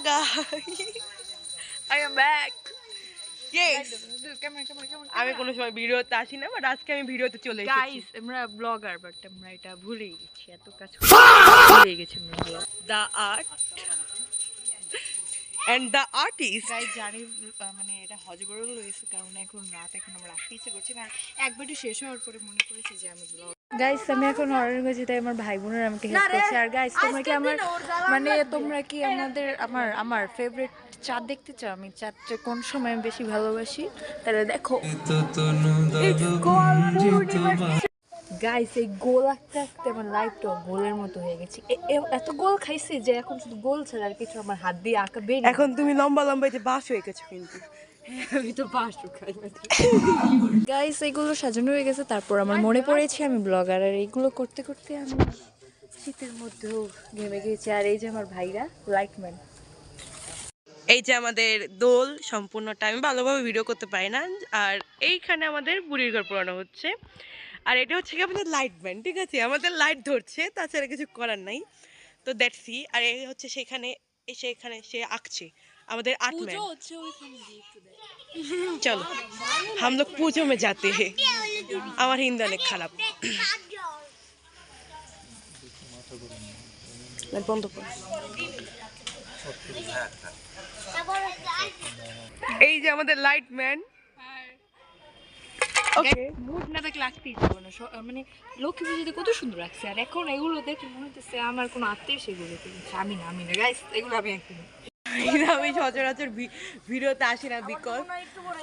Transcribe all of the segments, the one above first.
guys. I am back. Yes. আমি কোনো সময় ভিডিওতে আসি না, বাট আজকে আমি ভিডিওতে চলে এসেছি। গাইস, আমরা ব্লগার, বাট আমরা এটা ভুলেই গেছি। এত কাজ ভুলে গেছি আমরা blog. The art and the artist. Guys জানি মানে এটা হজবরল হয়েছে, কারণ এখন রাত, এখন আমরা আসতে ইচ্ছে করছি না। এক ভিডিও শেষ হওয়ার পরে মনে করেছি যে আমি ব্লগ। গাইস আমি এখন অর্ডার করেছি, তাই আমার ভাই বোনেরা আমাকে হেল্প করছে। আর গাইস তোমরা কি আমার মানে তোমরা কি আমাদের আমার ফেভারিট চাঁদ দেখতে চাও? আমি চাঁদটা কোন সময় আমি বেশি ভালোবাসি, তাহলে দেখো। গাইস এই গোল আঁকতে আঁকতে আমার লাইফটা গোলের মতো হয়ে গেছে। এত গোল খাইছি যে এখন শুধু গোল ছাড়া আর কিছু আমার হাত দিয়ে আঁকা বের। এখন তুমি লম্বা লম্বা যে বাস হয়ে গেছো কিন্তু। আমি তো বাসু খাই না। গাইস এগুলো সাজানো হয়ে গেছে, তারপর আমার মনে পড়েছে আমি ব্লগার, আর এইগুলো করতে করতে আমি শীতের মধ্যেও ঘেমে গেছি। আর এই যে আমার ভাইরা লাইটম্যান। এই যে আমাদের দোল সম্পূর্ণটা আমি ভালোভাবে ভিডিও করতে পারি না। আর এইখানে আমাদের বুড়ির ঘর পোড়ানো হচ্ছে। আর এটা হচ্ছে কি আমাদের লাইটম্যান, ঠিক আছে, আমাদের লাইট ধরছে, তাছাড়া কিছু করার নাই। তো দ্যাটসি। আর এই হচ্ছে সেখানে এসে এখানে সে আঁকছে আমাদের আর্টম্যান। চলো हम लोग पूजो में जाते हैं। আমার হিন্দি অনেক খারাপ। বন্ধ কর। এই যে আমাদের লাইটম্যান। ওকে মুড না দেখলে আঁকতেই যাবো না। মানে লক্ষ্মী পুজোতে কত সুন্দর লাগছে, আর এখন এগুলো দেখে মনে হচ্ছে আমার কোনো আত্মীয় সেগুলো দেখেছে। আমি না গাইস, এগুলো আমি আঁকি না। আমি সচরাচর ভিডিওতে আসি না, বিকজ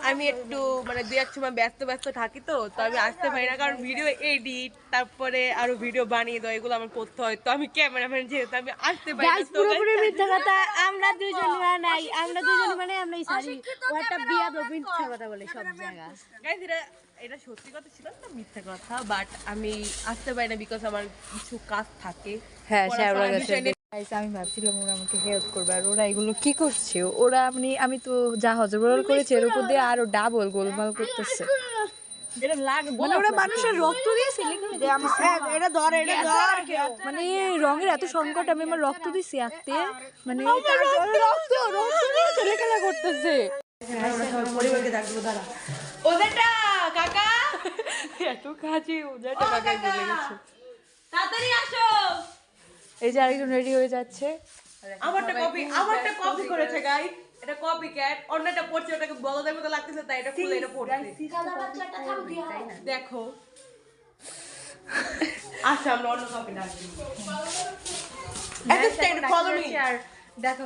আমি একটু মানে দু এক সময় ব্যস্ত থাকি, তো আমি আসতে পারি না, কারণ ভিডিও এডিট, তারপরে আরো ভিডিও বানিয়ে দেওয়া, এগুলো আমার করতে হয়। তো আমি ক্যামেরাম্যান যেহেতু আমি আসতে পারি না। পুরোপুরি মিথ্যা কথা। আমরা দুজন নাই, আমরা দুজন মানে আমরাই সারি। ও একটা বিয়া দো মিথ্যা কথা বলে সব জায়গা। গাইস এটা সত্যি কথা ছিল না মিথ্যা কথা, বাট আমি আসতে পারি না বিকজ আমার কিছু কাজ থাকে। হ্যাঁ আমি ভাবছিলাম ওরা আমাকে হেল্প করবে, আর ওরা এগুলো কি করছে? ওরা আমি তো যা হজবরল করেছি এর উপর দিয়ে আরো ডাবল গোলমাল করতেছে। মানে ওরা মানুষের রক্ত দিয়েছে, মানে রঙের এত সংকট, আমি আমার রক্ত দিয়েছি আঁকতে, মানে ছেলেখেলা করতেছে। পরিবারকে ডাকবো দাঁড়া। ওদেরটা কাকা এত কাজে ওদেরটা কাকাই চলে গেছে। তাড়াতাড়ি আসো। এই যে আরেকজন রেডি হয়ে যাচ্ছে। আমারটা কপি করেছে গাইস। এটা কপি ক্যাট, অন্যটা পড়ছে, ওটাকে বলদের মতো লাগতেছে, তাই এটা খুলে এটা পড়ছে। দেখো আচ্ছা আমরা অন্য কপি ডাকবো। এত স্ট্যান্ড ফলো মি। আর দেখো